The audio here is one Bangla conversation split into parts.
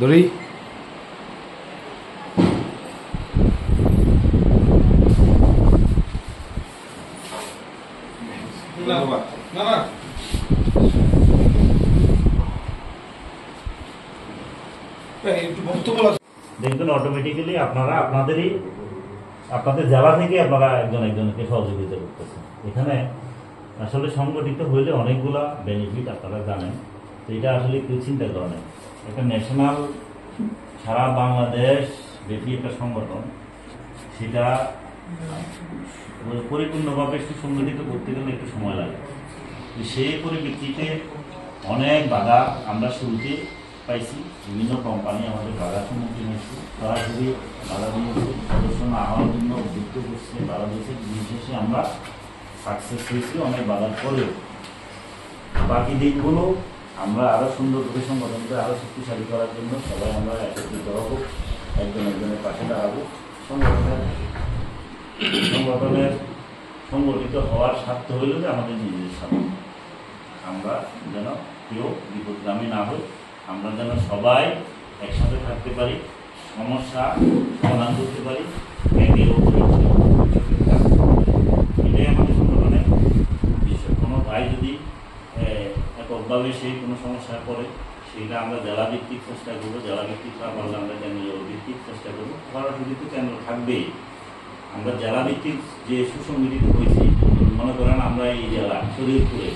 ধরি দেখবেন অটোমেটিক্যালি আপনারা আপনাদের জেলা থেকে আপনারা একজনকে সহযোগিতা করতেছেন। এখানে আসলে সংগঠিত হইলে অনেকগুলা বেনিফিট আপনারা জানেন। তো এটা আসলে কেউ চিন্তা করে না। একটা ন্যাশনাল সারা বাংলাদেশ ব্যাপী একটা সংগঠন, সেটা পরিপূর্ণভাবে সুসংগঠিত করতে গেলে একটু সময় লাগে। সেই পরিপ্রেক্ষিতে অনেক বাধা আমরা শুরুতে পাইছি। বিভিন্ন কোম্পানি আমাদের বাধার সম্মুখীন হয়েছে, সরাসরি বাধা দিয়েছে, সদস্য না হওয়ার জন্য উদ্বুদ্ধ করছে, বাধা দিয়েছে। বিশেষে আমরা সাকসেস হয়েছি অনেক বাধার পরেও। বাকি দিকগুলো আমরা আরও সুন্দর করে সংগঠনকে আরও শক্তিশালী করার জন্য সবাই আমরা একত্রিত হব, একজনের পাশে দাঁড়াবো। সংগঠনের সংগঠিত হওয়ার স্বার্থ হইল যে আমাদের নিজেদের স্বার্থ। আমরা যেন কেউ বিপদগামী না হই, আমরা যেন সবাই একসাথে থাকতে পারি, সমস্যা সমাধান করতে পারি, একে অপরের এটাই আমাদের সংগঠনের উদ্দেশ্য। কোনো ভাই যদি এককভাবে সেই কোনো সমস্যা পড়ে, সেটা আমরা জেলা ভিত্তিক চেষ্টা করবো, জেলা ভিত্তিক না পারলে আমরা কেন্দ্রীয় ভিত্তিক চেষ্টা করবো। সরাসরি তো কেন্দ্র থাকবেই। আমরা জেলা ভিত্তিক যে সুসংগঠিত হয়েছি, মনে করেন আমরা এই জেলা শরীরপুরে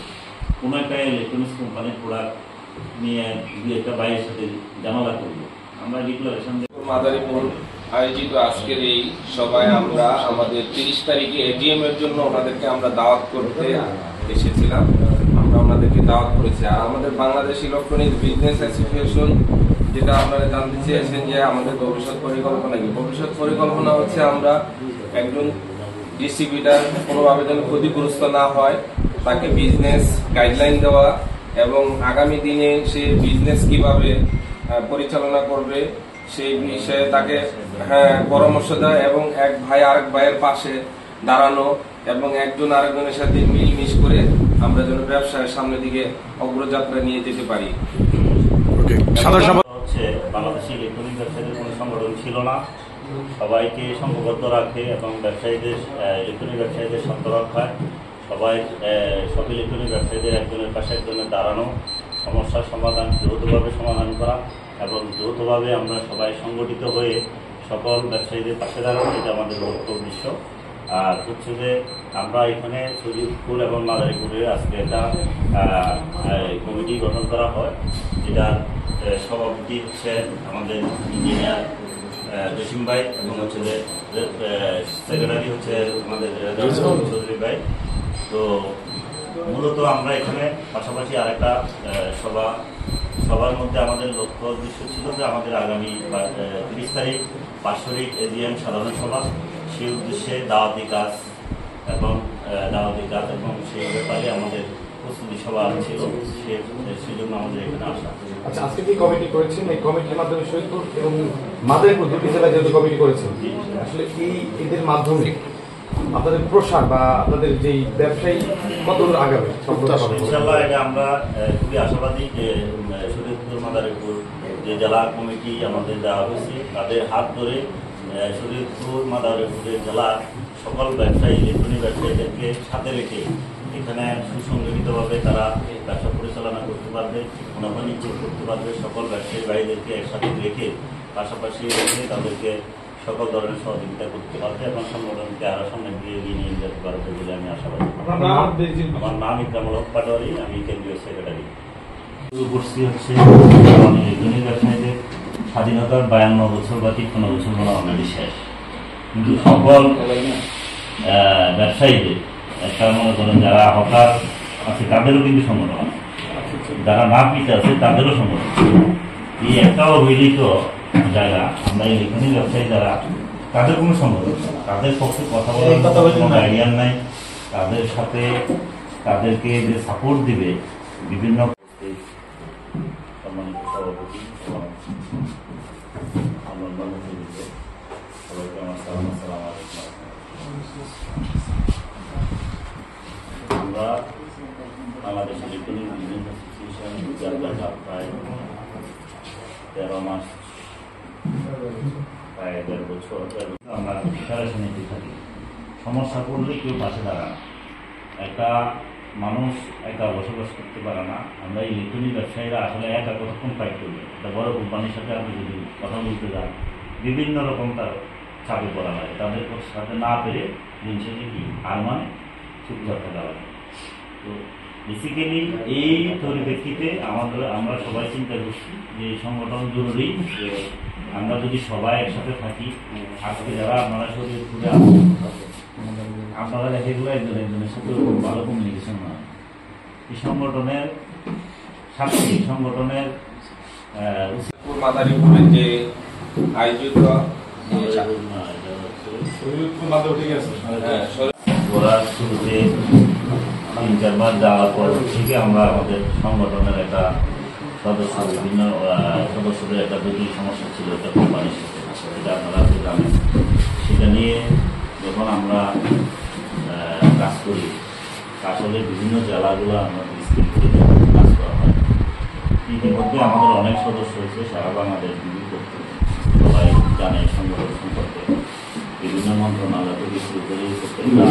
কোনো একটা ইলেকট্রনিক্স কোম্পানির প্রোডাক্ট নিয়ে দু একটা বাইরের সাথে জানালা করবো, আমরা ডিক্লারেশন মাদারীপুর আয়োজিত আজকের এই সভায় আমরা আমাদের 30 তারিখে এটিএম এর জন্য ওনাদেরকে আমরা দাওয়াত করতে এসেছিলাম। আমরা ওনাদেরকে দাওয়াত করেছি। আর আমাদের বাংলাদেশ ইলেকট্রনিক্স বিজনেস অ্যাসোসিয়েশন, যেটা আপনারা জানতে চেয়েছেন যে আমাদের ভবিষ্যৎ পরিকল্পনা কি। ভবিষ্যৎ পরিকল্পনা হচ্ছে আমরা একজন ডিস্ট্রিবিউটার কোনোভাবে যেন ক্ষতিগ্রস্ত না হয়, তাকে বিজনেস গাইডলাইন দেওয়া এবং আগামী দিনে সে বিজনেস কিভাবে পরিচালনা করবে সেই বিষয়ে তাকে পরামর্শ দেয় এবং এক ভাই আরেক ভাইয়ের পাশে দাঁড়ানো এবং একজন আরেকজনের সাথে মিলমিশ করে আমরা যেন ব্যবসায়ের সামনের দিকে অগ্রযাত্রা নিয়ে যেতে পারি। হচ্ছে বাংলাদেশি ইলেকট্রনিক ব্যবসায়ীদের কোনো সংগঠন ছিল না, সবাইকে সংঘবদ্ধ রাখে এবং ব্যবসায়ীদের ইলেকট্রনিক ব্যবসায়ীদের স্বার্থ রক্ষায় সব ইলেকট্রনিক ব্যবসায়ীদের একজনের পাশে একজনের দাঁড়ানো, সমস্যার সমাধান যৌথভাবে সমাধান করা এবং যৌথভাবে আমরা সবাই সংগঠিত হয়ে সকল ব্যবসায়ীদের পাশে দাঁড়ানো, এটা আমাদের লক্ষ্য উদ্দেশ্য। আর হচ্ছে যে আমরা এখানে শরীফপুর এবং মাদারীপুরে আজকে একটা কমিটি গঠন করা হয়, যেটার সভাপতি হচ্ছে আমাদের ইঞ্জিনিয়ার জসিম ভাই এবং হচ্ছে যে সেক্রেটারি হচ্ছে আমাদের চৌধুরী ভাই। তো মূলত আমরা এখানে পাশাপাশি আরেকটা সবার মধ্যে আমাদের লক্ষ্য উদ্দেশ্য ছিল যে আমাদের আগামী 30 তারিখ বাৎসরিক এজিএম সাধারণ সভা, সেই উদ্দেশ্যে দাওয়াতি কাজ এবং সেই ব্যাপারে আমাদের প্রস্তুতি সভা ছিল, সেই জন্য আমাদের এখানে আসা। আচ্ছা, আজকে কি কমিটি করেছেন? এই কমিটির মাধ্যমে শরীরপুর এবং মাদারীপুর দুটি জেলায় যেহেতু কমিটি করেছেন, আসলে এদের মাধ্যমে আপনাদের প্রসার বা আপনাদের যে ব্যবসায়ী কতদূর আগাবে? ইনশাআল্লাহ এটা আমরা খুবই আশাবাদী যে শরীরপুর মাদারীপুর যে জেলা কমিটি আমাদের দেওয়া হয়েছে, তাদের হাত ধরে শরীরপুর মাদারীপুরের জেলা সকল ব্যবসায়ী ইলেকট্রনিক ব্যবসায়ীদেরকে সাথে রেখে এখানে সুসংগঠিতভাবে তারা ব্যবসা পরিচালনা করতে পারবে, মুনাফা নিশ্চিত করতে পারবে। সকল ব্যবসায়ী ভাইদেরকে একসাথে রেখে পাশাপাশি রেখে তাদেরকে সকল ধরনের সহযোগিতা করতে পারবে এবং সংগঠনকে আরো সামনে এগিয়ে নিয়ে যেতে পারবে বলে আমি আশাবাদী। আমার নাম ইকরামুল হক পাটোয়ারি, আমি কেন্দ্রীয় সেক্রেটারি। করছি হচ্ছে ইলেকট্রনিক ব্যবসায়ীদের স্বাধীনতার 52 বছর বা 53 বছর মনে অলরেডি শেষ, কিন্তু সকল ব্যবসায়ীদের একটা মনে করেন যারা হকার আছে তাদেরও কিন্তু সংগঠন আছে, যারা না পিতে আছে তাদেরও সংগঠন। এই একটা অবহেলিত জায়গা, আমরা ইলেকট্রনিক ব্যবসায়ী যারা, তাদের কোনো সংগঠন, তাদের পক্ষে কথা বলার কোনো আইডিয়া নাই, তাদের সাথে তাদেরকে যে সাপোর্ট দিবে বিভিন্ন সম্মানিত সভাপতি সবাইকে আমার সালাম। আমরা বাংলাদেশ ইলেকট্রনিক বিজনেস অ্যাসোসিয়েশন প্রায় 13 মাস প্রায় 1.5 বছর আমরা প্রিপারেশন নিতে থাকি। সমস্যা পড়লে কেউ পাশে দাঁড়ায় না। একটা মানুষ একা বসবাস করতে পারে না। আমরা ইলেকট্রনিক ব্যবসায়ীরা আসলে একা কতক্ষণ ফাইট করবে। একটা বড় কোম্পানির সাথে আপনি যদি কথা বলতে যান, বিভিন্ন রকম তার চাপে পড়া হয়। তাদের সাথে না পেরে দিন শেষে কি আর মানে চুপচাপ থাকা হয়। তো বেসিক্যালি এই পরিপ্রেক্ষিতে আমরা সবাই চিন্তা করছি যে এই সংগঠন জরুরি। যে আমরা যদি সবাই একসাথে থাকি, আজকে যারা আপনারা শরীর ঘুরে আসেন, আপনারা এগুলো একজনের সাথে ভালো কমিউনিকেশন নয়। এই সংগঠনের সাংস্কৃতিক সংগঠনের মাদারীপুরের যে আয়োজিত ওরা শুরুতে 3-4 বার যাওয়ার পর থেকে আমরা আমাদের সংগঠনের একটা বিভিন্ন সদস্যদের একটা জটিল সমস্যা ছিল একটা কোম্পানির সাথে, সেটা আপনারা জানেন। সেটা নিয়ে যখন আমরা কাজ করি, আসলে বিভিন্ন জেলাগুলো আমরা স্কিল করে কাজ করা হয়। ইতিমধ্যে আমাদের অনেক সদস্য হয়েছে সারা বাংলাদেশ বিভিন্ন সবাই জানে সংগঠন সম্পর্কে। বিভিন্ন মন্ত্রণালয় থেকে শুরু করে প্রত্যেকটা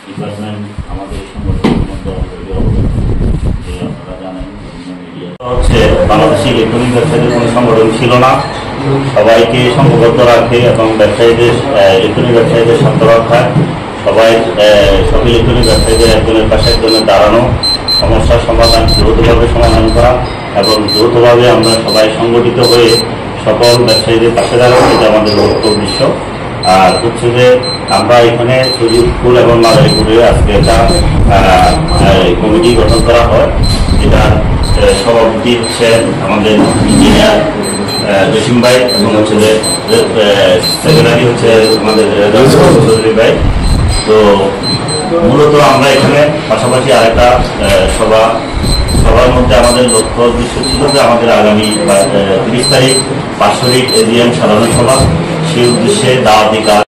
ডিপার্টমেন্ট আমাদের এই সংগঠনের মধ্যে অলরেডি অবগত, যে আপনারা জানেন বিভিন্ন মিডিয়া হচ্ছে বাংলাদেশি ইলেকট্রনিক ব্যবসায়ীদের কোনো সংগঠন ছিল না। সবাইকে সংঘবদ্ধ রাখে এবং ব্যবসায়ীদের ইলেকট্রনিক ব্যবসায়ীদের স্বার্থ রক্ষায় সব ইলেকট্রনিক ব্যবসায়ীদের একজনের পাশে একজনের দাঁড়ানো, সমস্যার সমাধান যৌথভাবে সমাধান করা এবং যৌথভাবে আমরা সবাই সংগঠিত হয়ে সকল ব্যবসায়ীদের পাশে দাঁড়ানো, এটা আমাদের লক্ষ্য উদ্দেশ্য। আর হচ্ছে যে আমরা এখানে শরীফপুর এবং মাদারীপুরে আজকে একটা কমিটি গঠন করা হয়, যেটার সভাপতি হচ্ছে আমাদের ইঞ্জিনিয়ার জসিম ভাই এবং হচ্ছে যে সেক্রেটারি হচ্ছে আমাদের চৌধুরী ভাই। তো মূলত আমরা এখানে পাশাপাশি আরেকটা সবার মধ্যে আমাদের লক্ষ্য উদ্দেশ্য ছিল যে আমাদের আগামী 30 তারিখ বাৎসরিক এজিএম সাধারণ সভা, সেই উদ্দেশ্যে দাওয়াতি কাজ